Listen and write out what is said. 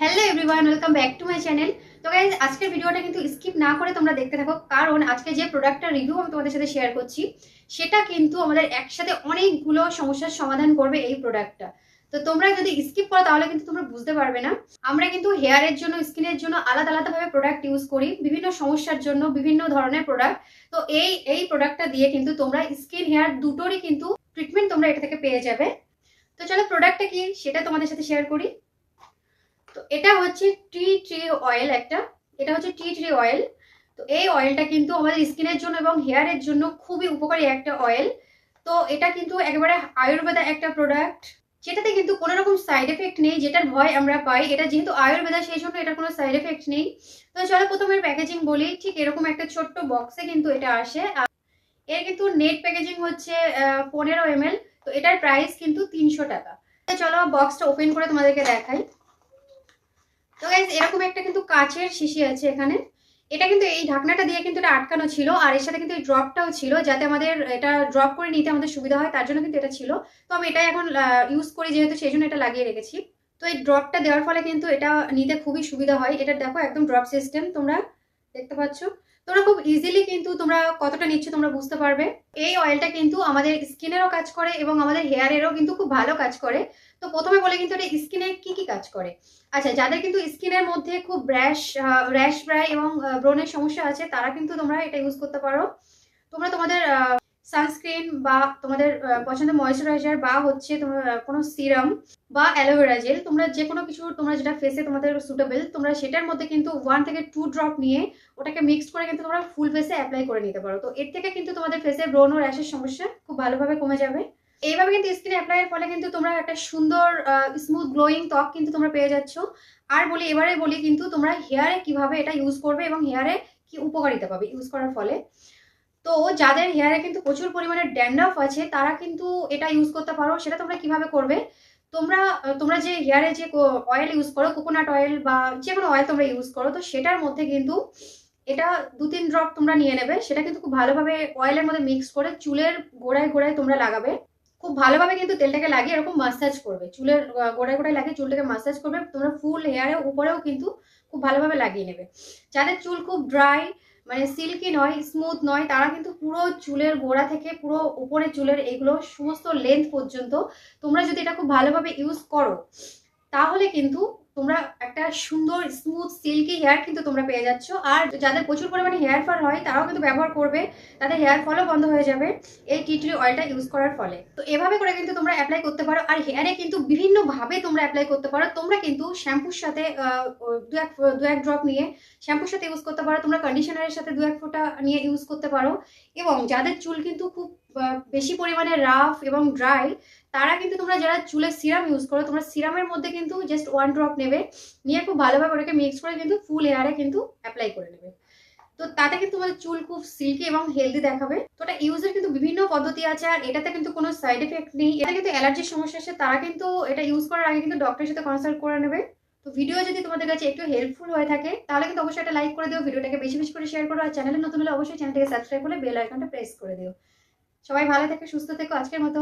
Hello everyone, welcome back to my channel. তো guys, আজকের ভিডিওটা কিন্তু স্কিপ না করে তোমরা দেখতে থাকো, কারণ আজকে যে প্রোডাক্টটার রিভিউ আমি তোমাদের সাথে শেয়ার করছি সেটা কিন্তু আমাদের একসাথে অনেকগুলো সমস্যার সমাধান করবে এই প্রোডাক্টটা। তো তোমরা যদি স্কিপ করো তাহলে কিন্তু তোমরা বুঝতে পারবে না। আমরা কিন্তু হেয়ারের জন্য, স্কিনের জন্য আলাদা আলাদাভাবে প্রোডাক্ট ইউজ করি, বিভিন্ন সমস্যার জন্য বিভিন্ন ধরনের প্রোডাক্ট। তো এই প্রোডাক্টটা দিয়ে কিন্তু তোমরা স্কিন হেয়ার দুটোরই কিন্তু ট্রিটমেন্ট তোমরা এটা থেকে পেয়ে যাবে। তো চলো প্রোডাক্টটা কি সেটা তোমাদের সাথে শেয়ার করি। তো এটা হচ্ছে টি ট্রি অয়েল একটা, এটা হচ্ছে টি ট্রি অয়েল। তো এই অয়েলটা কিন্তু আমাদের স্কিনের জন্য এবং হেয়ারের জন্য খুবই উপকারী একটা অয়েল। তো এটা কিন্তু একেবারে আয়ুর্বেদা একটা প্রোডাক্ট, যেটাতে কিন্তু কোনো রকম সাইড এফেক্ট নেই, যেটার ভয় আমরা পাই। এটা যেহেতু আয়ুর্বেদা সেই জন্য এটার কোনো সাইড এফেক্ট নেই। তো চলো প্রথমে প্যাকেজিং বলি। ঠিক এরকম একটা ছোট্ট বক্সে কিন্তু এটা আসে। এর কিন্তু নেট প্যাকেজিং হচ্ছে 15 ml। তো এটার প্রাইস কিন্তু 300 টাকা। চলো বক্সটা ওপেন করে তোমাদেরকে দেখাই। তো গাইজ, এরকম একটা কিন্তু কাচের শিশি আছে এখানে। এটা কিন্তু এই ঢাকনাটা দিয়ে কিন্তু এটা আটকানো ছিল, আর এর সাথে কিন্তু এই ড্রপটাও ছিল, যাতে আমাদের এটা ড্রপ করে নিতে আমাদের সুবিধা হয়, তার জন্য কিন্তু এটা ছিল। তো আমি এটা এখন ইউজ করি যেহেতু, সেই জন্য এটা লাগিয়ে রেখেছি। তো এই ড্রপটা দেওয়ার ফলে কিন্তু এটা নিতে খুবই সুবিধা হয়। এটা দেখো একদম ড্রপ সিস্টেম, তোমরা দেখতে পাচ্ছ। তোমরা খুব ইজিলি কিন্তু তোমরা কতটা নিচ্ছ তোমরা বুঝতে পারবে। এই অয়েলটা কিন্তু আমাদের স্কিনেরও কাজ করে এবং আমাদের হেয়ারেরও কিন্তু খুব ভালো কাজ করে। তো প্রথমে বলে কিন্তু এটা স্কিনে কি কি কাজ করে। আচ্ছা, যাদের কিন্তু স্কিনের মধ্যে খুব র্যাশ ব্রাই এবং ব্রণের সমস্যা আছে, তারা কিন্তু তোমরা এটা ইউজ করতে পারো। তোমরা তোমাদের সানস্ক্রিন বা তোমাদের পছন্দের ময়শ্চারাইজার বা হচ্ছে তোমার কোনো সিরাম বা অ্যালোভেরা জেল, তোমরা যে কোনো কিছু তোমরা যেটা ফেসে তোমাদের সুটেবল, তোমরা সেটার মধ্যে কিন্তু 1 থেকে 2 ড্রপ নিয়ে ওটাকে মিক্স করে কিন্তু তোমরা ফুল ফেসে অ্যাপ্লাই করে নিতে পারো। তো এর থেকে কিন্তু তোমাদের ফেসে ব্রণ ও র্যাশের সমস্যা খুব ভালোভাবে কমে যাবে। এইভাবে কিন্তু স্কিনে অ্যাপ্লাইয়ের ফলে কিন্তু তোমরা একটা সুন্দর স্মুথ গ্লোয়িং ত্বক কিন্তু তোমরা পেয়ে যাচ্ছ। আর এবারে বলি কিন্তু তোমরা হেয়ারে কিভাবে এটা ইউজ করবে এবং হেয়ারে কি উপকারিতা পাবে ইউজ করার ফলে। তো যাদের হেয়ারে কিন্তু প্রচুর পরিমাণে ড্যান্ড্রফ আছে, তারা কিন্তু এটা ইউজ করতে পারো। সেটা তোমরা কিভাবে করবে, তোমরা তোমরা যে হেয়ারে যে অয়েল ইউজ করো, কোকোনাট অয়েল বা যে কোনো অয়েল তোমরা ইউজ করো, তো সেটার মধ্যে কিন্তু এটা 2-3 ড্রপ তোমরা নিয়ে নেবে। সেটা কিন্তু খুব ভালোভাবে অয়েলের মধ্যে মিক্স করে চুলের গোড়ায় গোড়ায় তোমরা লাগাবে। খুব ভালোভাবে কিন্তু তেলটাকে লাগিয়ে এরকম মাসাজ করবে, চুলের গোড়ায় গোড়ায় লাগিয়ে চুলটাকে মাসাজ করবে। তোমরা ফুল হেয়ারে উপরেও কিন্তু খুব ভালোভাবে লাগিয়ে নেবে। যাদের চুল খুব ড্রাই, মানে সিল্কি নয়, স্মুথ নয়, তারা কিন্তু পুরো চুলের গোড়া থেকে পুরো উপরে চুলের এগুলো সমস্ত লেন্থ পর্যন্ত তোমরা যদি এটা খুব ভালোভাবে ইউজ করো, তাহলে কিন্তু তোমরা একটা সুন্দর স্মুথ সিল্কি হেয়ার কিন্তু তোমরা পেয়ে যাচ্ছ। আর যাদের প্রচুর পরিমাণে হেয়ার ফল হয়, তারাও কিন্তু ব্যবহার করবে, তাদের হেয়ার ফলও বন্ধ হয়ে যাবে এই টি ট্রি অয়েলটা ইউজ করার ফলে। তো এভাবে করে কিন্তু তোমরা অ্যাপ্লাই করতে পারো। আর হেয়ারে কিন্তু বিভিন্ন ভাবে তোমরা অ্যাপ্লাই করতে পারো। তোমরা কিন্তু শ্যাম্পুর সাথে দু এক ড্রপ নিয়ে শ্যাম্পুর সাথে ইউজ করতে পারো। তোমরা কন্ডিশনারের সাথে 2-1 ফোঁটা নিয়ে ইউজ করতে পারো। এবং যাদের চুল কিন্তু খুব বেশি পরিমাণে রাফ এবং ড্রাই, তারা কিন্তু তোমরা যারা চুলের সিরাম ইউজ করো, তোমরা সিরামের মধ্যে কিন্তু জাস্ট 1 ড্রপ নেবে, নিয়ে খুব ভালোভাবে ওটাকে মিক্স করে কিন্তু ফুল হেয়ারে কিন্তু অ্যাপ্লাই করে নেবে। তো তাতে কিন্তু তোমাদের চুল খুব সিল্কি এবং হেলদি দেখাবে। তো এটা ইউজের কিন্তু বিভিন্ন পদ্ধতি আছে, আর এটাতে কিন্তু কোনো সাইড এফেক্ট নেই। এটা কিন্তু অ্যালার্জির সমস্যা আছে, তারা কিন্তু এটা ইউজ করার আগে কিন্তু ডক্টরের সাথে কনসাল্ট করে নেবে। তো ভিডিও যদি তোমাদের কাছে একটু হেল্পফুল হয়ে থাকে, তাহলে কিন্তু অবশ্যই একটা লাইক করে দিও, ভিডিওটাকে বেশি বেশি করে শেয়ার করো। আর চ্যানেলে নতুন হলে অবশ্যই চ্যানেলটাকে সাবস্ক্রাইব করে বেল আইকনটা প্রেস করে দিও। সবাই ভালো থেকে সুস্থ থেকো, আজকের মতো।